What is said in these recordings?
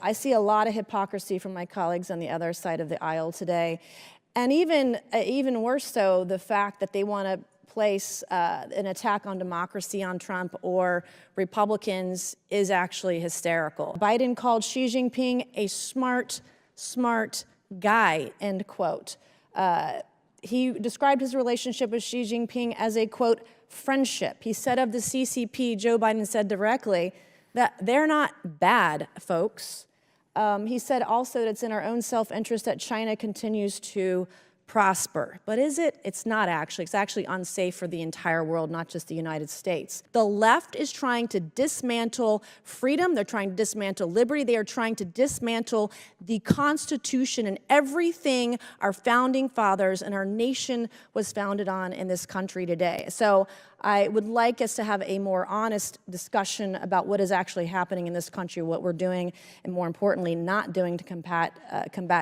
I see a lot of hypocrisy from my colleagues on the other side of the aisle today. And even worse so, the fact that they want to place an attack on democracy on Trump or Republicans is actually hysterical. Biden called Xi Jinping a smart guy, end quote. He described his relationship with Xi Jinping as a, quote, friendship. He said of the CCP, Joe Biden said directly, that they're not bad folks. He said also that it's in our own self-interest that China continues to prosper. But is it? It's not actually. It's actually unsafe for the entire world, not just the United States. The left is trying to dismantle freedom. They're trying to dismantle liberty. They are trying to dismantle the Constitution and everything our founding fathers and our nation was founded on in this country today. So I would like us to have a more honest discussion about what is actually happening in this country, what we're doing, and more importantly, not doing to combat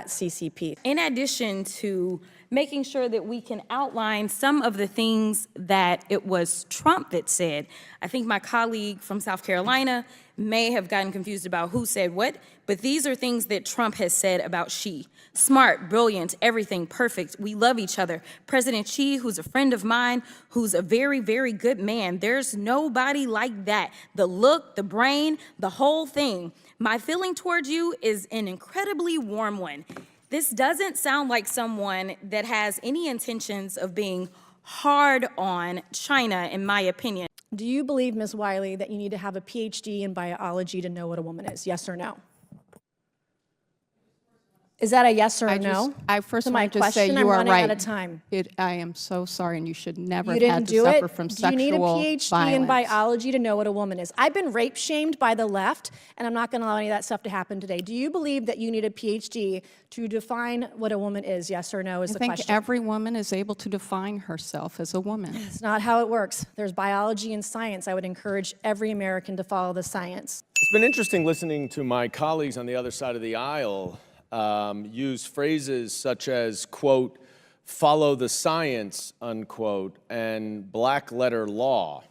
CCP. In addition to making sure that we can outline some of the things that it was Trump that said, I think my colleague from South Carolina may have gotten confused about who said what, but these are things that Trump has said about Xi. Smart, brilliant, everything, perfect. We love each other. President Xi, who's a friend of mine, who's a very, very good man. There's nobody like that. The look, the brain, the whole thing. My feeling towards you is an incredibly warm one. This doesn't sound like someone that has any intentions of being hard on China, in my opinion. Do you believe, Ms. Wiley, that you need to have a PhD in biology to know what a woman is? Yes or no? Is that a yes or a no? I first to want my to say question? you are I'm right. running out of time. I am so sorry, and you should never You have had didn't to do suffer it. from Do you sexual need a PhD in violence. biology to know what a woman is? I've been rape shamed by the left, and I'm not going to allow any of that stuff to happen today. Do you believe that you need a PhD to define what a woman is? Yes or no is the question. I think every woman is able to define herself as a woman. It's not how it works. There's biology and science. I would encourage every American to follow the science. It's been interesting listening to my colleagues on the other side of the aisle use phrases such as, quote, follow the science, unquote, and black letter law.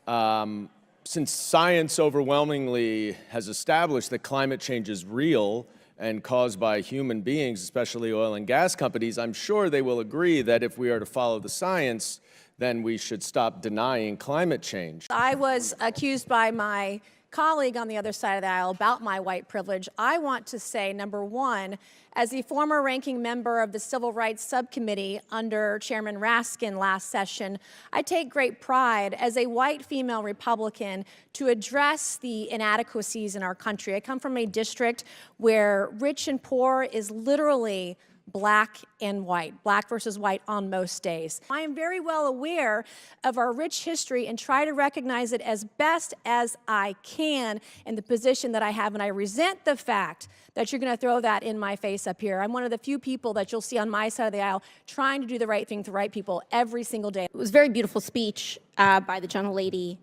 Since science overwhelmingly has established that climate change is real and caused by human beings, especially oil and gas companies, I'm sure they will agree that if we are to follow the science, then we should stop denying climate change. I was accused by my colleague on the other side of the aisle about my white privilege. I want to say, number one, as the former ranking member of the Civil Rights Subcommittee under Chairman Raskin last session, I take great pride as a white female Republican to address the inadequacies in our country. I come from a district where rich and poor is literally black and white, black versus white on most days. I am very well aware of our rich history and try to recognize it as best as I can in the position that I have, and I resent the fact that you're going to throw that in my face up here. I'm one of the few people that you'll see on my side of the aisle trying to do the right thing to right people every single day. It was a very beautiful speech by the gentlelady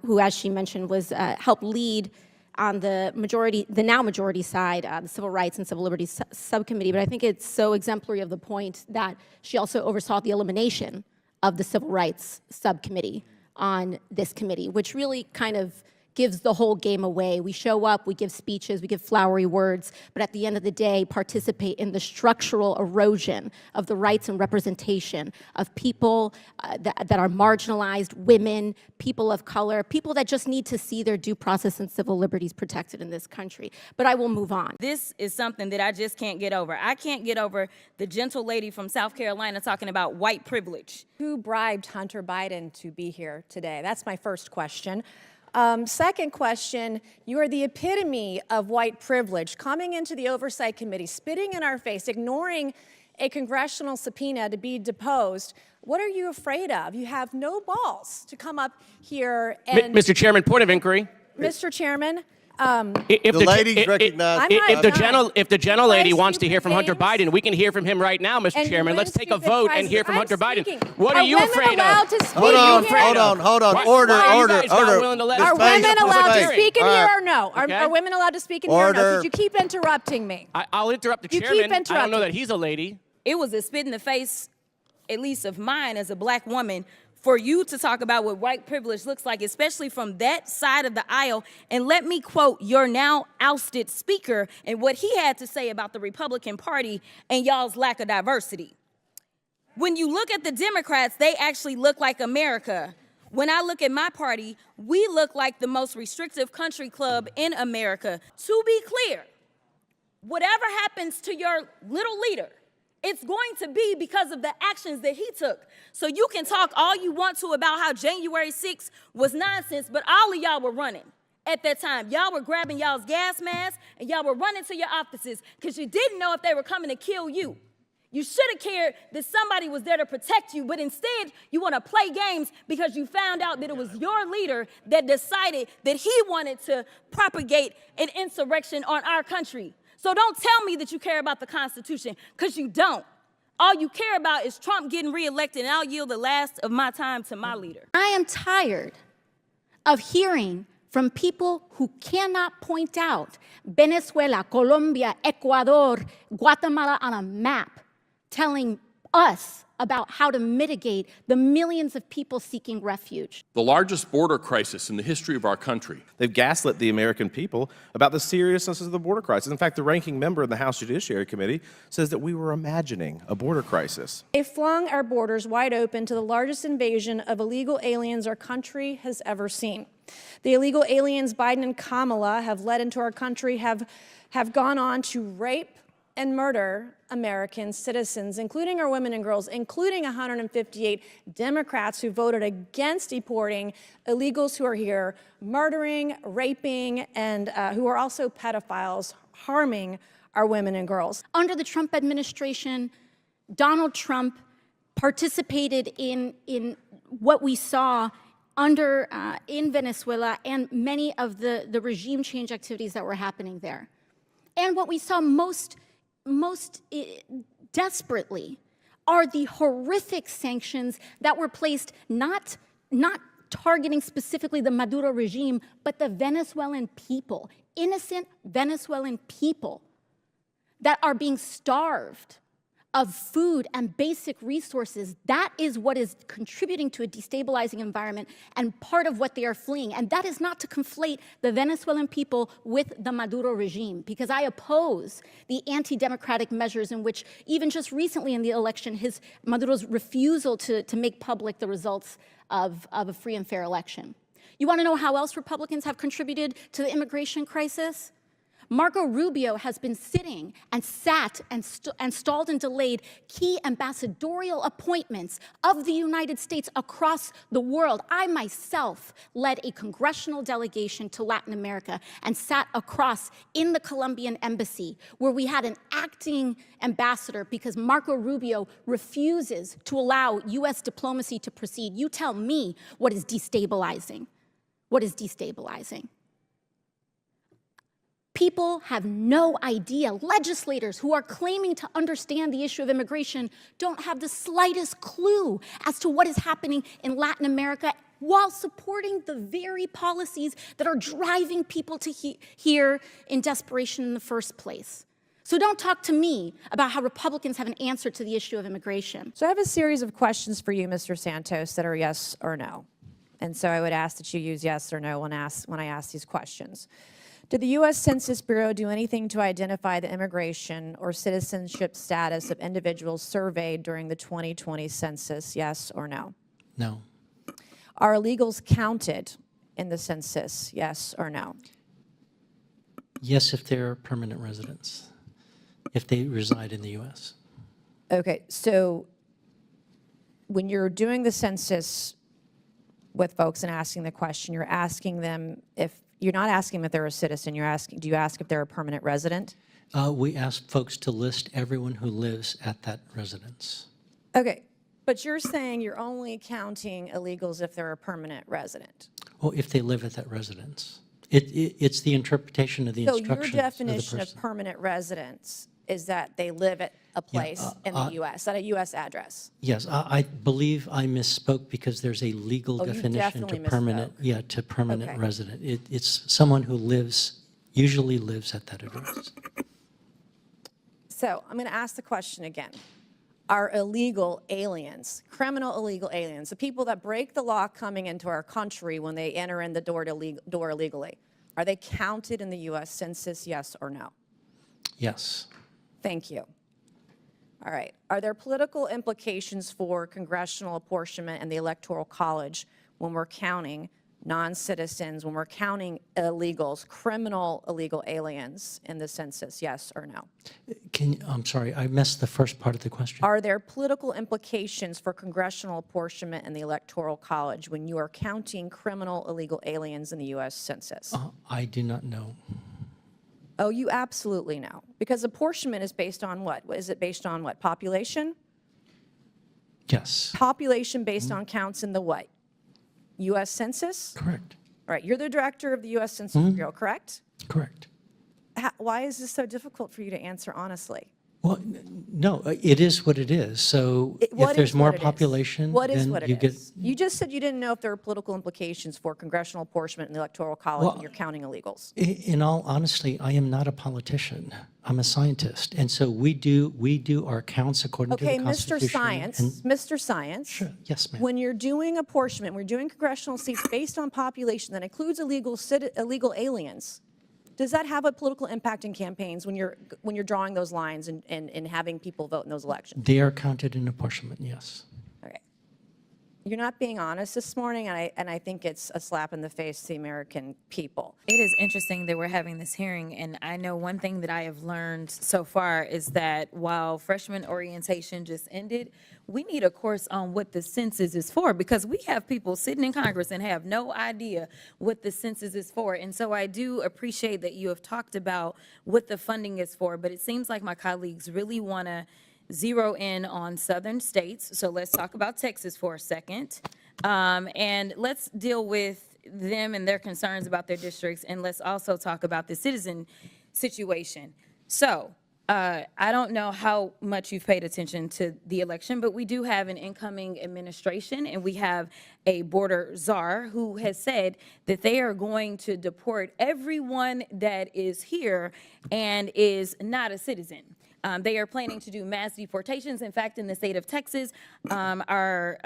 who, as she mentioned, was helped lead on the now majority side, the Civil Rights and Civil Liberties Subcommittee. But I think it's so exemplary of the point that she also oversaw the elimination of the Civil Rights Subcommittee on this committee, which really kind of gives the whole game away. We show up, we give speeches, we give flowery words, but at the end of the day, participate in the structural erosion of the rights and representation of people that are marginalized, women, people of color, people that just need to see their due process and civil liberties protected in this country. But I will move on. This is something that I just can't get over. I can't get over the gentle lady from South Carolina talking about white privilege. Who bribed Hunter Biden to be here today? That's my first question. Second question, you are the epitome of white privilege, coming into the Oversight Committee, spitting in our face, ignoring a congressional subpoena to be deposed. What are you afraid of? You have no balls to come up here and— Mr. Chairman, point of inquiry. Mr. Chairman, If the ladies recognize. If the gentlelady wants to hear from Hunter things. Biden, we can hear from him right now, Mr. And Chairman. you Let's take a wouldn't vote speak and hear from I'm Hunter Biden. speaking. What are you afraid women allowed of? to speak Hold on, in here? hold on. Why- Order, why are you order, guys not order. willing to let Are us women speak? allowed to Space. speak in All here right. or no? Okay. Are women allowed to speak in here or no? Order. Could you keep interrupting me? I'll interrupt the You keep chairman. I don't interrupting. know that he's a lady. It was a spit in the face, at least of mine as a black woman, for you to talk about what white privilege looks like, especially from that side of the aisle. And let me quote your now ousted speaker and what he had to say about the Republican Party and y'all's lack of diversity. When you look at the Democrats, they actually look like America. When I look at my party, we look like the most restrictive country club in America. To be clear, whatever happens to your little leader, it's going to be because of the actions that he took. So you can talk all you want to about how January 6th was nonsense, but all of y'all were running at that time. Y'all were grabbing y'all's gas masks and y'all were running to your offices because you didn't know if they were coming to kill you. You should have cared that somebody was there to protect you, but instead you want to play games because you found out that it was your leader that decided that he wanted to propagate an insurrection on our country. So don't tell me that you care about the Constitution, because you don't. All you care about is Trump getting reelected, and I'll yield the last of my time to my leader. I am tired of hearing from people who cannot point out Venezuela, Colombia, Ecuador, Guatemala on a map, telling us about how to mitigate the millions of people seeking refuge. The largest border crisis in the history of our country. They've gaslit the American people about the seriousness of the border crisis. In fact, the ranking member in the House Judiciary Committee says that we were imagining a border crisis. They flung our borders wide open to the largest invasion of illegal aliens our country has ever seen. The illegal aliens Biden and Kamala have led into our country have gone on to rape and murder American citizens, including our women and girls, including 158 Democrats who voted against deporting illegals who are here, murdering, raping, and who are also pedophiles, harming our women and girls. Under the Trump administration, Donald Trump participated in what we saw in Venezuela and many of the regime change activities that were happening there. And what we saw most desperately are the horrific sanctions that were placed not targeting specifically the Maduro regime, but the Venezuelan people, innocent Venezuelan people that are being starved of food and basic resources. That is what is contributing to a destabilizing environment and part of what they are fleeing. And that is not to conflate the Venezuelan people with the Maduro regime, because I oppose the anti-democratic measures in which, even just recently in the election, Maduro's refusal to make public the results of a free and fair election. You want to know how else Republicans have contributed to the immigration crisis? Marco Rubio has been sitting and sat and stalled and delayed key ambassadorial appointments of the United States across the world. I myself led a congressional delegation to Latin America and sat across in the Colombian embassy where we had an acting ambassador because Marco Rubio refuses to allow U.S. diplomacy to proceed. You tell me what is destabilizing. What is destabilizing? People have no idea. Legislators who are claiming to understand the issue of immigration don't have the slightest clue as to what is happening in Latin America while supporting the very policies that are driving people to here in desperation in the first place. So don't talk to me about how Republicans have an answer to the issue of immigration. So I have a series of questions for you, Mr. Santos, that are yes or no. And so I would ask that you use yes or no when I ask these questions. Did the U.S. Census Bureau do anything to identify the immigration or citizenship status of individuals surveyed during the 2020 census, yes or no? No. Are illegals counted in the census, yes or no? Yes, if they're permanent residents, if they reside in the U.S. Okay, so when you're doing the census with folks and asking the question, you're asking them if, you're not asking if they're a citizen, you're asking, do you ask if they're a permanent resident? We ask folks to list everyone who lives at that residence. Okay, but you're saying you're only counting illegals if they're a permanent resident. Well, if they live at that residence. It's the interpretation of the So instructions your definition of of permanent residence is that they live at a place in the U.S., at a U.S. address. Yes, I believe I misspoke because there's a legal You definition definitely to permanent, misspoke. to permanent Okay. resident. It's someone who usually lives at that address. So I'm going to ask the question again. are illegal aliens, criminal illegal aliens, the people that break the law coming into our country when they enter in the door illegally. Are they counted in the U.S. Census, yes or no? Yes. Thank you. All right. Are there political implications for congressional apportionment and the Electoral College when we're counting non-citizens, when we're counting illegals, criminal illegal aliens in the census, yes or no? I'm sorry, I missed the first part of the question. Are there political implications for congressional apportionment and the Electoral College when you are counting criminal illegal aliens in the U.S. Census? I do not know. Oh, you absolutely know. Because apportionment is based on what? Is it based on what? Population? Yes. Population based on counts in the what? U.S. Census? Correct. All right, you're the director of the U.S. Census Bureau, correct? Correct. Why is this so difficult for you to answer honestly? Well, no, it is what it is. So What if there's is more what it is? population, What is then what it you get. is? You just said you didn't know if there were political implications for congressional apportionment in the Electoral College when Well, you're counting illegals. In all honesty, I am not a politician. I'm a scientist, and so we do our counts according to Okay, the Mr. Constitution. Science, and- Mr. Science. Sure, yes, ma'am. When you're doing apportionment, we're doing congressional seats based on population that includes illegal aliens. Does that have a political impact in campaigns when you're drawing those lines and having people vote in those elections? They are counted in apportionment, yes. Okay. You're not being honest this morning, and I think it's a slap in the face to the American people. It is interesting that we're having this hearing, and I know one thing that I have learned so far is that while freshman orientation just ended, we need a course on what the census is for, because we have people sitting in Congress and have no idea what the census is for. And so I do appreciate that you have talked about what the funding is for, but it seems like my colleagues really want to zero in on southern states. So let's talk about Texas for a second. And let's deal with them and their concerns about their districts. And let's also talk about the citizen situation. So I don't know how much you've paid attention to the election, but we do have an incoming administration, and we have a border czar who has said that they are going to deport everyone that is here and is not a citizen. They are planning to do mass deportations. In fact, in the state of Texas, our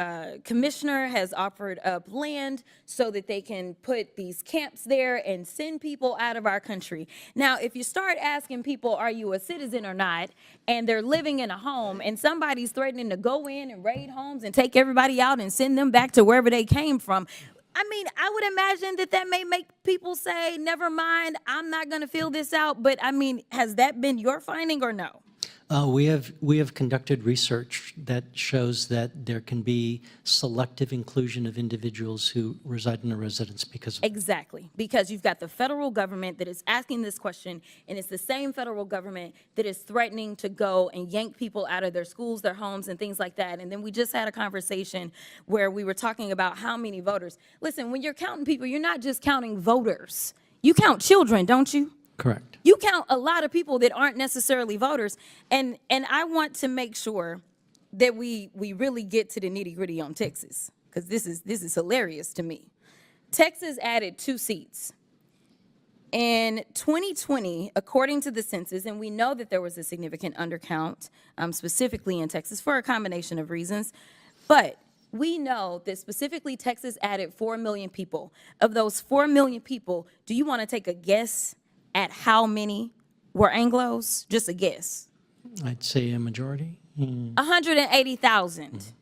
commissioner has offered up land so that they can put these camps there and send people out of our country. Now, if you start asking people, are you a citizen or not, and they're living in a home, and somebody's threatening to go in and raid homes and take everybody out and send them back to wherever they came from, I mean, I would imagine that that may make people say, never mind, I'm not going to fill this out. But I mean, has that been your finding or no? We have conducted research that shows that there can be selective inclusion of individuals who reside in a residence because of Exactly, because you've got the federal government that is asking this question, and it's the same federal government that is threatening to go and yank people out of their schools, their homes, and things like that. And then we just had a conversation where we were talking about how many voters. Listen, when you're counting people, you're not just counting voters. You count children, don't you? Correct. You count a lot of people that aren't necessarily voters, and I want to make sure that we really get to the nitty-gritty on Texas, because this is hilarious to me. Texas added 2 seats. In 2020, according to the census, and we know that there was a significant undercount, specifically in Texas for a combination of reasons, but we know that specifically Texas added 4 million people. Of those 4 million people, do you want to take a guess at how many were Anglos? Just a guess. I'd say a majority. 180,000.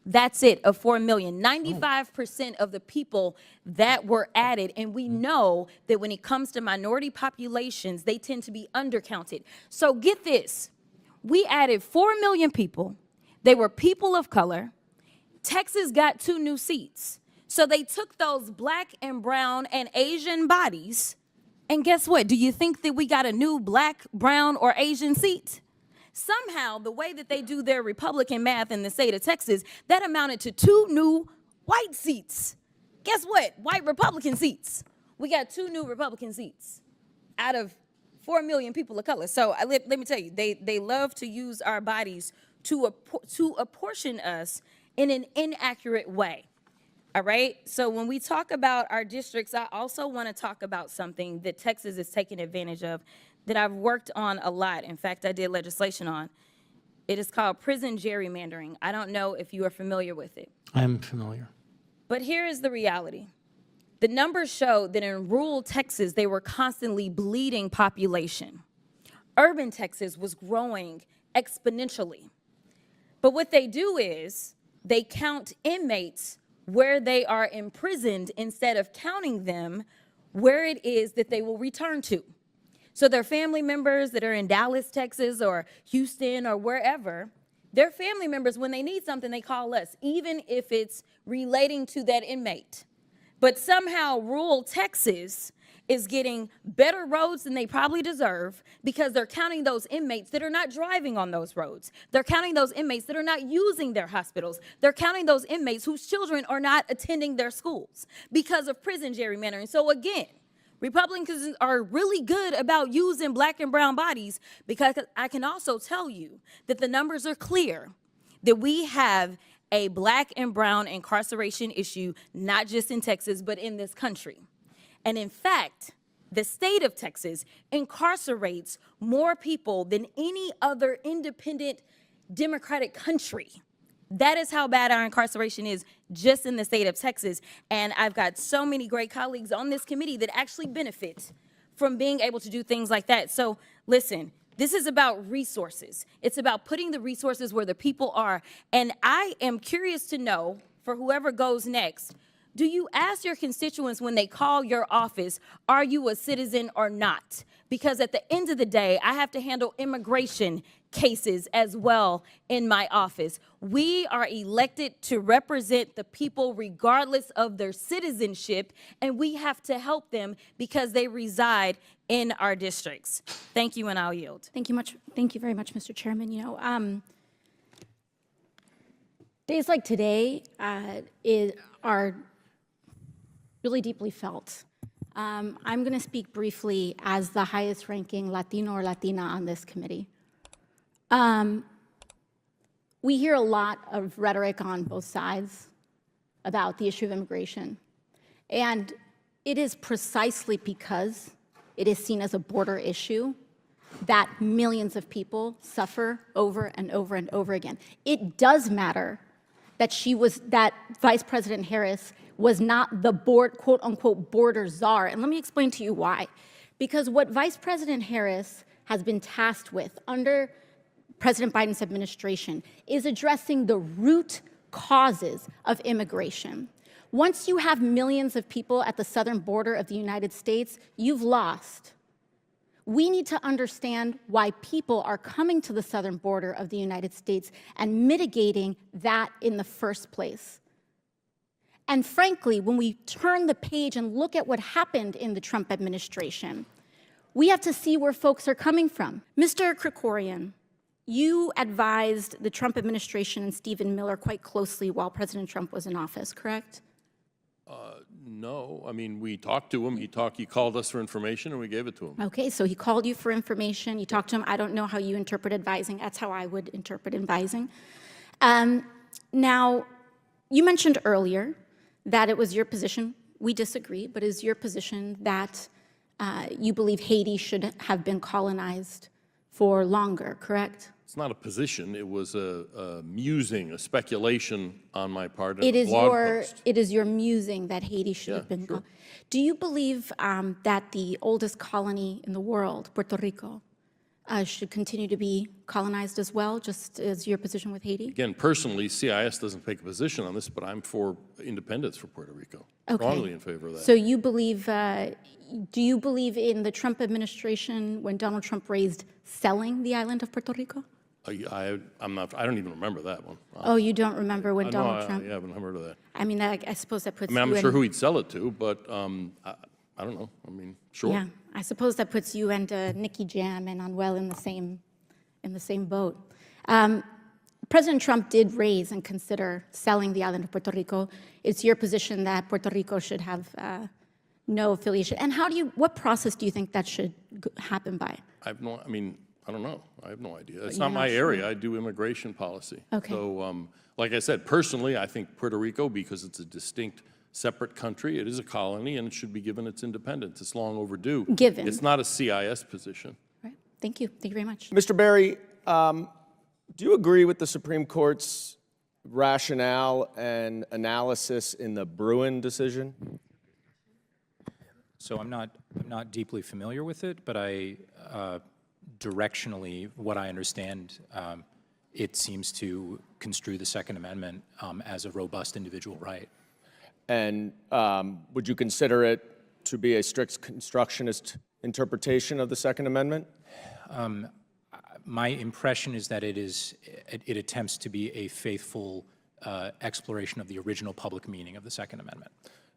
That's it, of 4 million. 95% of the people that were added, and we know that when it comes to minority populations, they tend to be undercounted. So get this, we added 4 million people. They were people of color. Texas got 2 new seats. So they took those black and brown and Asian bodies, and guess what? Do you think that we got a new black, brown, or Asian seat? Somehow, the way that they do their Republican math in the state of Texas, that amounted to 2 new white seats. Guess what? White Republican seats. We got 2 new Republican seats out of 4 million people of color. So let me tell you, they love to use our bodies to apportion us in an inaccurate way. All right, so when we talk about our districts, I also want to talk about something that Texas is taking advantage of that I've worked on a lot. In fact, I did legislation on. It is called prison gerrymandering. I don't know if you are familiar with it. I'm familiar. But here is the reality. The numbers show that in rural Texas, they were constantly bleeding population. Urban Texas was growing exponentially. But what they do is they count inmates where they are imprisoned instead of counting them where it is that they will return to. So their family members that are in Dallas, Texas, or Houston, or wherever, their family members, when they need something, they call us, even if it's relating to that inmate. But somehow rural Texas is getting better roads than they probably deserve because they're counting those inmates that are not driving on those roads. They're counting those inmates that are not using their hospitals. They're counting those inmates whose children are not attending their schools because of prison gerrymandering. So again, Republicans are really good about using black and brown bodies, because I can also tell you that the numbers are clear that we have a black and brown incarceration issue, not just in Texas, but in this country. And in fact, the state of Texas incarcerates more people than any other independent democratic country. That is how bad our incarceration is just in the state of Texas. And I've got so many great colleagues on this committee that actually benefit from being able to do things like that. So listen, this is about resources. It's about putting the resources where the people are. And I am curious to know, for whoever goes next, do you ask your constituents when they call your office, are you a citizen or not? Because at the end of the day, I have to handle immigration cases as well in my office. We are elected to represent the people regardless of their citizenship, and we have to help them because they reside in our districts. Thank you, and I'll yield. Thank you very much, Mr. Chairman. You know, days like today are really deeply felt. I'm going to speak briefly as the highest ranking Latino or Latina on this committee. We hear a lot of rhetoric on both sides about the issue of immigration. And it is precisely because it is seen as a border issue that millions of people suffer over and over and over again. It does matter that Vice President Harris was not the quote unquote border czar. And let me explain to you why. Because what Vice President Harris has been tasked with under President Biden's administration is addressing the root causes of immigration. Once you have millions of people at the southern border of the United States, you've lost. We need to understand why people are coming to the southern border of the United States and mitigating that in the first place. And frankly, when we turn the page and look at what happened in the Trump administration, we have to see where folks are coming from. Mr. Krikorian, you advised the Trump administration and Stephen Miller quite closely while President Trump was in office, correct? No, I mean, we talked to him. He called us for information, and we gave it to him. Okay, so he called you for information. You talked to him. I don't know how you interpret advising. That's how I would interpret advising. Now, you mentioned earlier that it was your position. We disagree, but it is your position that you believe Haiti should have been colonized for longer, correct? It's not a position. It was a musing, a speculation on my part. It is your musing that Haiti should have been. Sure. Do you believe that the oldest colony in the world, Puerto Rico, should continue to be colonized as well, just as your position with Haiti? Again, personally, CIS doesn't take a position on this, but I'm for independence for Puerto Rico. Okay. Strongly in favor of that. So you believe, do you believe in the Trump administration when Donald Trump raised selling the island of Puerto Rico? I don't even remember that one. Oh, you don't remember when Donald Trump? I haven't heard of that. I mean, I suppose that puts I mean, you I'm sure in, who he'd sell it to, but I don't know. I mean, sure. yeah, I suppose that puts you and Nicky Jam and Anuel in the same boat. President Trump did raise and consider selling the island of Puerto Rico. It's your position that Puerto Rico should have no affiliation. And what process do you think that should happen by? I don't know. I have no idea. It's You're not my not sure? area. I do immigration policy. Okay. So, like I said, personally, I think Puerto Rico, because it's a distinct, separate country, it is a colony, and it should be given its independence. It's long overdue. Given. It's not a CIS position. Right. Thank you. Thank you very much. Mr. Berry, Do you agree with the Supreme Court's rationale and analysis in the Bruin decision? So I'm not deeply familiar with it, but directionally, what I understand, it seems to construe the Second Amendment as a robust individual right. And would you consider it to be a strict constructionist interpretation of the Second Amendment? My impression is that it attempts to be a faithful exploration of the original public meaning of the Second Amendment.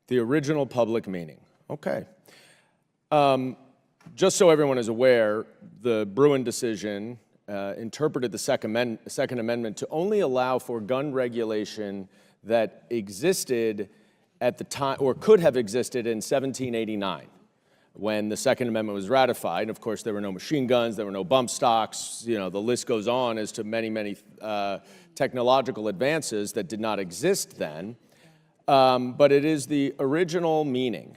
The original public meaning. Okay. Just so everyone is aware, the Bruin decision interpreted the Second Amendment to only allow for gun regulation that existed at the time, or could have existed in 1789, when the Second Amendment was ratified. And of course, there were no machine guns, there were no bump stocks, you know, the list goes on as to many, many technological advances that did not exist then. But it is the original meaning.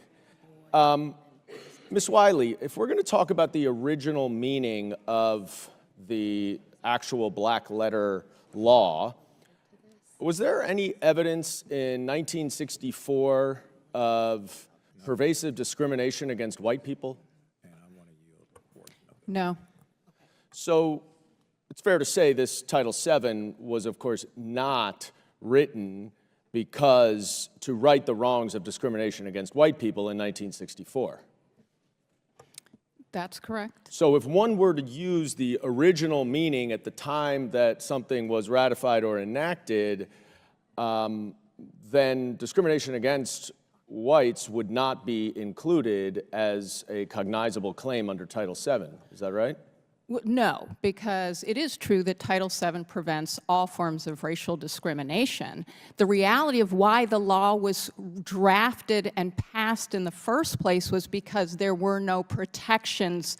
Ms. Wiley, if we're going to talk about the original meaning of the actual black letter law, was there any evidence in 1964 of pervasive discrimination against white people? No. So it's fair to say this Title VII was, of course, not written because to right the wrongs of discrimination against white people in 1964. That's correct. So if one were to use the original meaning at the time that something was ratified or enacted, then discrimination against whites would not be included as a cognizable claim under Title VII. Is that right? No, because it is true that Title VII prevents all forms of racial discrimination. The reality of why the law was drafted and passed in the first place was because there were no protections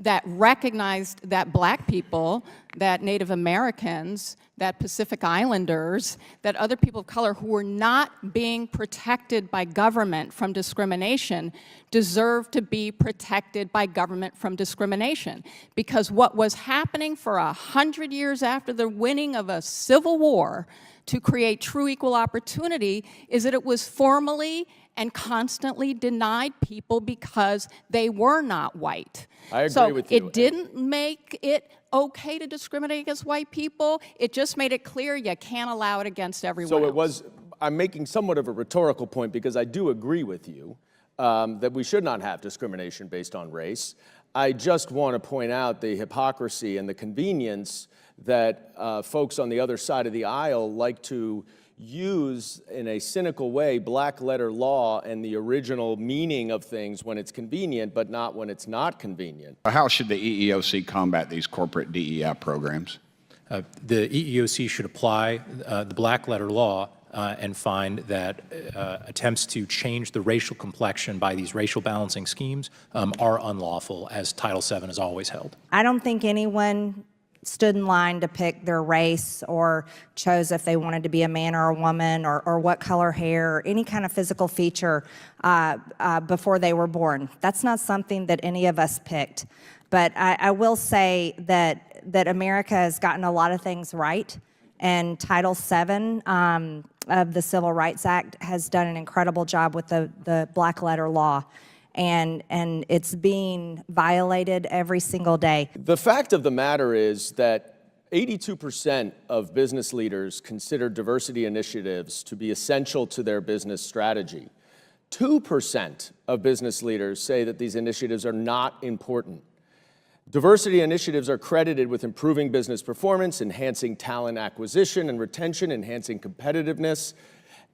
that recognized that black people, that Native Americans, that Pacific Islanders, that other people of color who were not being protected by government from discrimination deserve to be protected by government from discrimination. Because what was happening for 100 years after the winning of a civil war to create true equal opportunity is that it was formally and constantly denied people because they were not white. I agree with you. So it didn't make it okay to discriminate against white people. It just made it clear you can't allow it against everyone So else. it was, I'm making somewhat of a rhetorical point because I do agree with you that we should not have discrimination based on race. I just want to point out the hypocrisy and the convenience that folks on the other side of the aisle like to use in a cynical way black letter law and the original meaning of things when it's convenient, but not when it's not convenient. How should the EEOC combat these corporate DEI programs? The EEOC should apply the black letter law and find that attempts to change the racial complexion by these racial balancing schemes are unlawful, as Title VII has always held. I don't think anyone stood in line to pick their race or chose if they wanted to be a man or a woman or what color hair or any kind of physical feature before they were born. That's not something that any of us picked. But I will say that America has gotten a lot of things right, and Title VII of the Civil Rights Act has done an incredible job with the black letter law. And it's being violated every single day. The fact of the matter is that 82% of business leaders consider diversity initiatives to be essential to their business strategy. 2% of business leaders say that these initiatives are not important. Diversity initiatives are credited with improving business performance, enhancing talent acquisition and retention, enhancing competitiveness,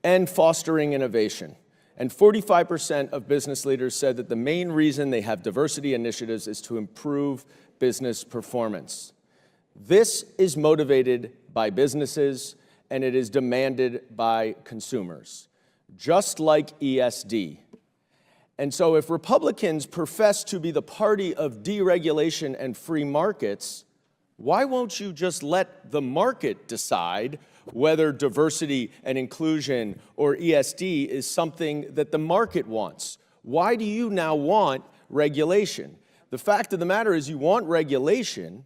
and fostering innovation. And 45% of business leaders said that the main reason they have diversity initiatives is to improve business performance. This is motivated by businesses, and it is demanded by consumers, just like ESD. And so if Republicans profess to be the party of deregulation and free markets, why won't you just let the market decide whether diversity and inclusion or ESD is something that the market wants? Why do you now want regulation? The fact of the matter is you want regulation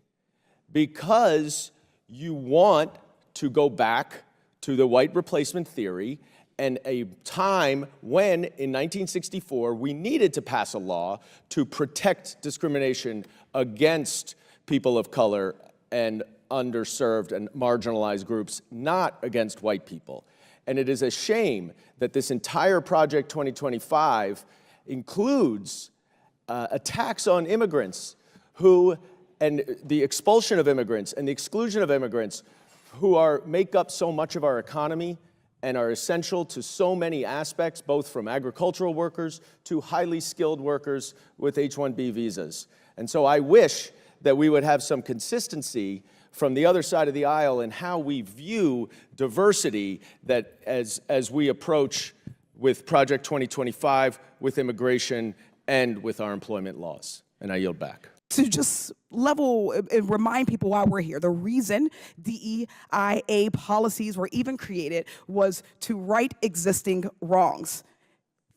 because you want to go back to the white replacement theory and a time when, in 1964, we needed to pass a law to protect discrimination against people of color and underserved and marginalized groups, not against white people. And it is a shame that this entire Project 2025 includes attacks on immigrants and the expulsion of immigrants and the exclusion of immigrants who make up so much of our economy and are essential to so many aspects, both from agricultural workers to highly skilled workers with H-1B visas. And so I wish that we would have some consistency from the other side of the aisle in how we view diversity that as we approach with Project 2025, with immigration, and with our employment laws. And I yield back. To just level and remind people why we're here. The reason DEIA policies were even created was to right existing wrongs.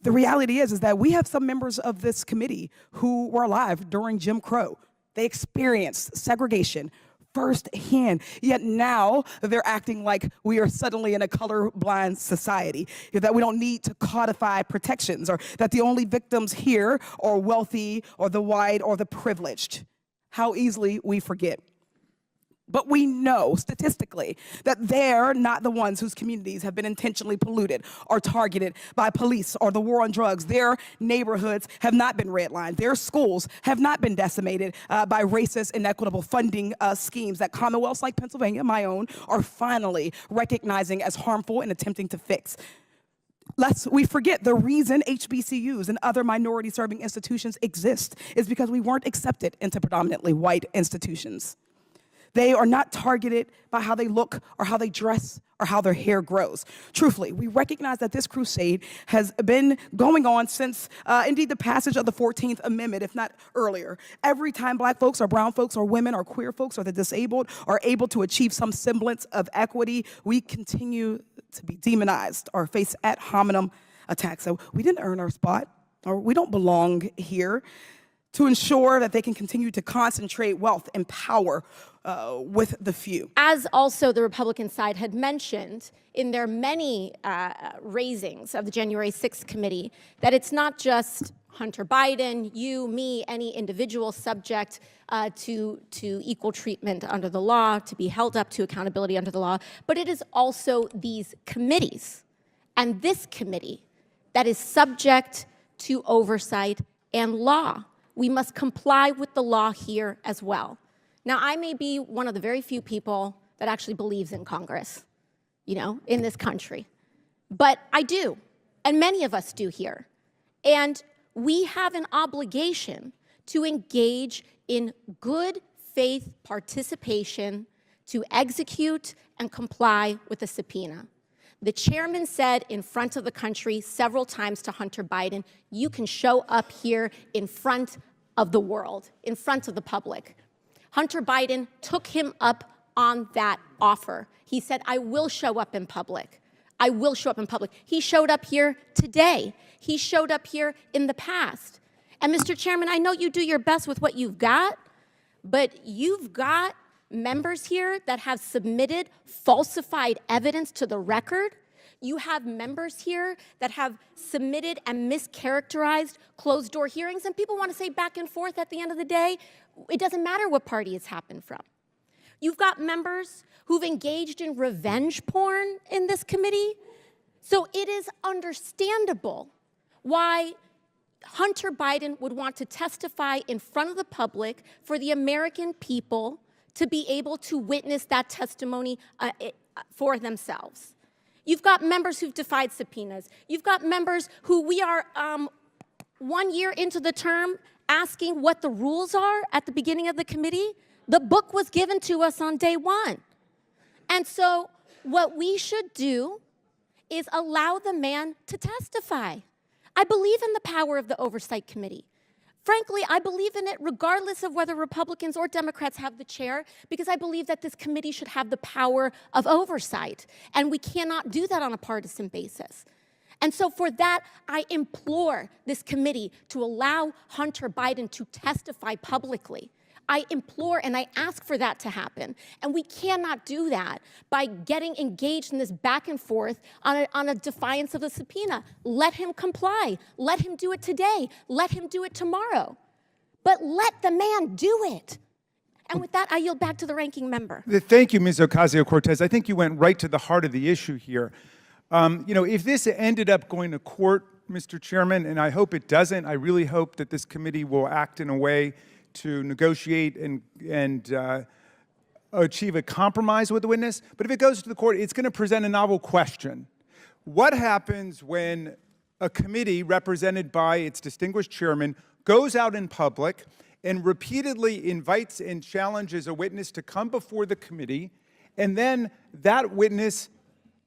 The reality is that we have some members of this committee who were alive during Jim Crow. They experienced segregation firsthand, yet now they're acting like we are suddenly in a colorblind society, that we don't need to codify protections, or that the only victims here are wealthy or the white or the privileged. How easily we forget. But we know statistically that they're not the ones whose communities have been intentionally polluted or targeted by police or the war on drugs. Their neighborhoods have not been redlined. Their schools have not been decimated by racist, inequitable funding schemes that commonwealths like Pennsylvania, my own, are finally recognizing as harmful and attempting to fix. Lest we forget, the reason HBCUs and other minority-serving institutions exist is because we weren't accepted into predominantly white institutions. They are not targeted by how they look or how they dress or how their hair grows. Truthfully, we recognize that this crusade has been going on since, indeed, the passage of the 14th Amendment, if not earlier. Every time black folks or brown folks or women or queer folks or the disabled are able to achieve some semblance of equity, we continue to be demonized or face ad hominem attacks. So we didn't earn our spot, or we don't belong here, to ensure that they can continue to concentrate wealth and power with the few. As also the Republican side had mentioned in their many raisings of the January 6th committee, that it's not just Hunter Biden, you, me, any individual subject to equal treatment under the law, to be held up to accountability under the law, but it is also these committees and this committee that is subject to oversight and law. We must comply with the law here as well. Now, I may be one of the very few people that actually believes in Congress, in this country. But I do, and many of us do here. And we have an obligation to engage in good faith participation to execute and comply with the subpoena. The chairman said in front of the country several times to Hunter Biden, you can show up here in front of the world, in front of the public. Hunter Biden took him up on that offer. He said, I will show up in public. I will show up in public. He showed up here today. He showed up here in the past. And Mr. Chairman, I know you do your best with what you've got, but you've got members here that have submitted falsified evidence to the record. You have members here that have submitted and mischaracterized closed-door hearings, and people want to say back and forth at the end of the day. It doesn't matter what party it's happened from. You've got members who've engaged in revenge porn in this committee. So it is understandable why Hunter Biden would want to testify in front of the public for the American people to be able to witness that testimony for themselves. You've got members who've defied subpoenas. You've got members who we are 1 year into the term asking what the rules are at the beginning of the committee. The book was given to us on day one. And so what we should do is allow the man to testify. I believe in the power of the Oversight Committee. Frankly, I believe in it regardless of whether Republicans or Democrats have the chair, because I believe that this committee should have the power of oversight. And we cannot do that on a partisan basis. And so for that, I implore this committee to allow Hunter Biden to testify publicly. I implore and I ask for that to happen. And we cannot do that by getting engaged in this back and forth on a defiance of the subpoena. Let him comply. Let him do it today. Let him do it tomorrow. But let the man do it. And with that, I yield back to the ranking member. Thank you, Ms. Ocasio-Cortez. I think you went right to the heart of the issue here. If this ended up going to court, Mr. Chairman, and I hope it doesn't, I really hope that this committee will act in a way to negotiate and achieve a compromise with the witness. But if it goes to the court, it's going to present a novel question. What happens when a committee represented by its distinguished chairman goes out in public and repeatedly invites and challenges a witness to come before the committee, and then that witness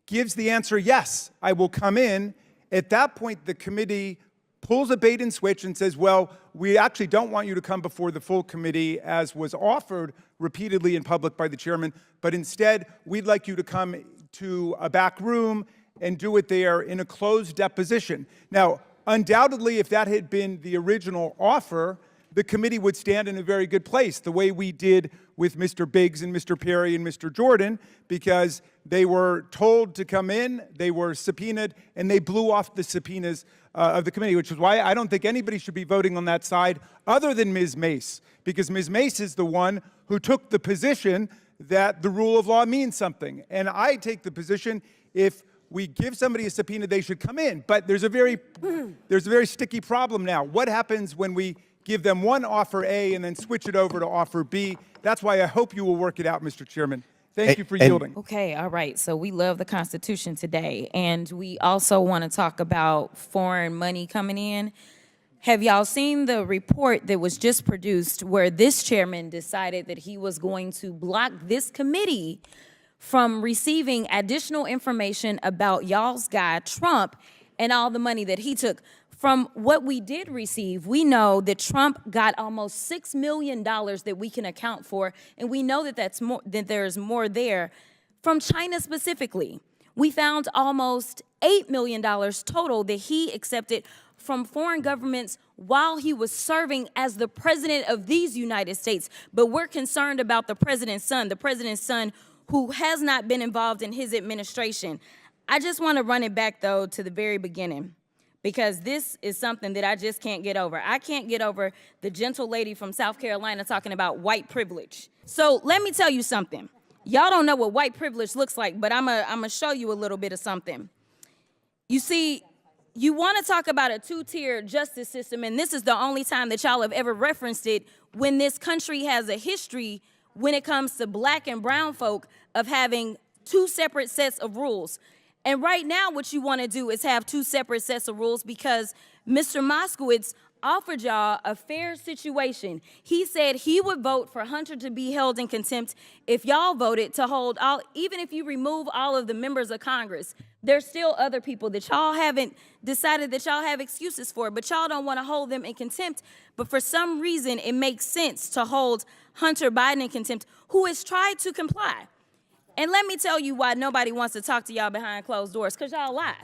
gives the answer, yes, I will come in? At that point, the committee pulls a bait and switch and says, well, we actually don't want you to come before the full committee as was offered repeatedly in public by the chairman, but instead, we'd like you to come to a back room and do it there in a closed deposition. Now, undoubtedly, if that had been the original offer, the committee would stand in a very good place, the way we did with Mr. Biggs and Mr. Perry and Mr. Jordan, because they were told to come in, they were subpoenaed, and they blew off the subpoenas of the committee, which is why I don't think anybody should be voting on that side other than Ms. Mace, because Ms. Mace is the one who took the position that the rule of law means something. And I take the position, if we give somebody a subpoena, they should come in. But there's a very sticky problem now. What happens when we give them one offer A and then switch it over to offer B? That's why I hope you will work it out, Mr. Chairman. Thank you for yielding. Okay, all right. So we love the Constitution today, and we also want to talk about foreign money coming in. Have y'all seen the report that was just produced where this chairman decided that he was going to block this committee from receiving additional information about y'all's guy, Trump, and all the money that he took? From what we did receive, we know that Trump got almost $6 million that we can account for, and we know that there's more there. From China specifically, we found almost $8 million total that he accepted from foreign governments while he was serving as the president of these United States. But we're concerned about the president's son who has not been involved in his administration. I just want to run it back, though, to the very beginning, because this is something that I just can't get over. I can't get over the gentle lady from South Carolina talking about white privilege. So let me tell you something. Y'all don't know what white privilege looks like, but I'm gonna show you a little bit of something. You see, you want to talk about a two-tier justice system, and this is the only time that y'all have ever referenced it, when this country has a history when it comes to black and brown folk of having two separate sets of rules. And right now, what you want to do is have two separate sets of rules, because Mr. Moskowitz offered y'all a fair situation. He said he would vote for Hunter to be held in contempt if y'all voted to hold all, even if you remove all of the members of Congress. There's still other people that y'all haven't decided that y'all have excuses for, but y'all don't want to hold them in contempt. But for some reason, it makes sense to hold Hunter Biden in contempt, who has tried to comply. And let me tell you why nobody wants to talk to y'all behind closed doors, because y'all lie.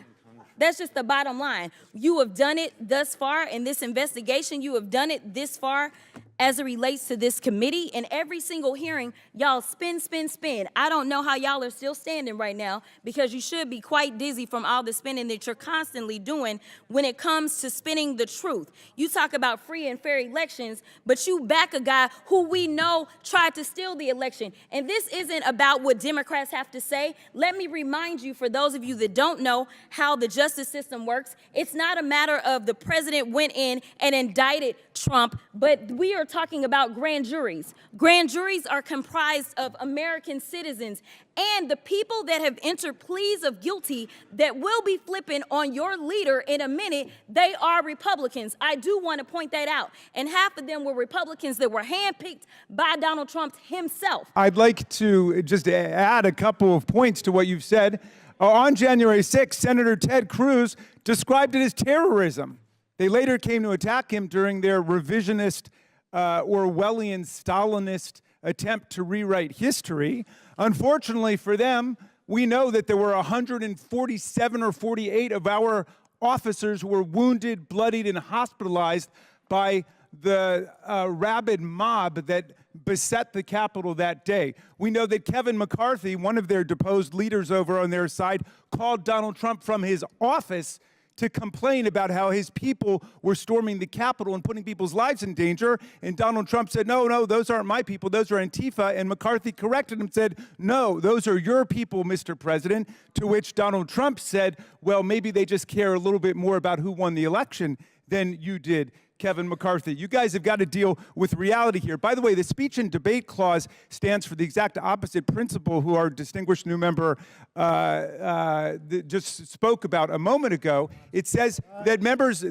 That's just the bottom line. You have done it thus far in this investigation. You have done it this far as it relates to this committee. In every single hearing, y'all spin, spin, spin. I don't know how y'all are still standing right now, because you should be quite dizzy from all the spinning that you're constantly doing when it comes to spinning the truth. You talk about free and fair elections, but you back a guy who we know tried to steal the election. And this isn't about what Democrats have to say. Let me remind you, for those of you that don't know how the justice system works, it's not a matter of the president went in and indicted Trump, but we are talking about grand juries. Grand juries are comprised of American citizens, and the people that have entered pleas of guilty that will be flipping on your leader in a minute, they are Republicans. I do want to point that out. And half of them were Republicans that were handpicked by Donald Trump himself. I'd like to just add a couple of points to what you've said. On January 6th, Senator Ted Cruz described it as terrorism. They later came to attack him during their revisionist, Orwellian, Stalinist attempt to rewrite history. Unfortunately for them, we know that there were 147 or 48 of our officers who were wounded, bloodied, and hospitalized by the rabid mob that beset the Capitol that day. We know that Kevin McCarthy, one of their deposed leaders over on their side, called Donald Trump from his office to complain about how his people were storming the Capitol and putting people's lives in danger. And Donald Trump said, no, those aren't my people, those are Antifa. And McCarthy corrected him and said, no, those are your people, Mr. President. To which Donald Trump said, well, maybe they just care a little bit more about who won the election than you did, Kevin McCarthy. You guys have got to deal with reality here. By the way, the speech and debate clause stands for the exact opposite principle who our distinguished new member just spoke about a moment ago. It says that members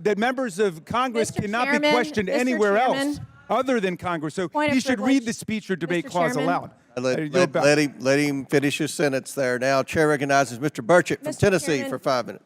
of Congress Mr. cannot Chairman, be questioned Mr. anywhere Chairman. else other than Congress. So Point of he should privilege. read the speech or debate Mr. clause Chairman. aloud. Let him finish his sentence there. Now, Chair recognizes Mr. Burchett from Mr. Tennessee Chairman. for 5 minutes.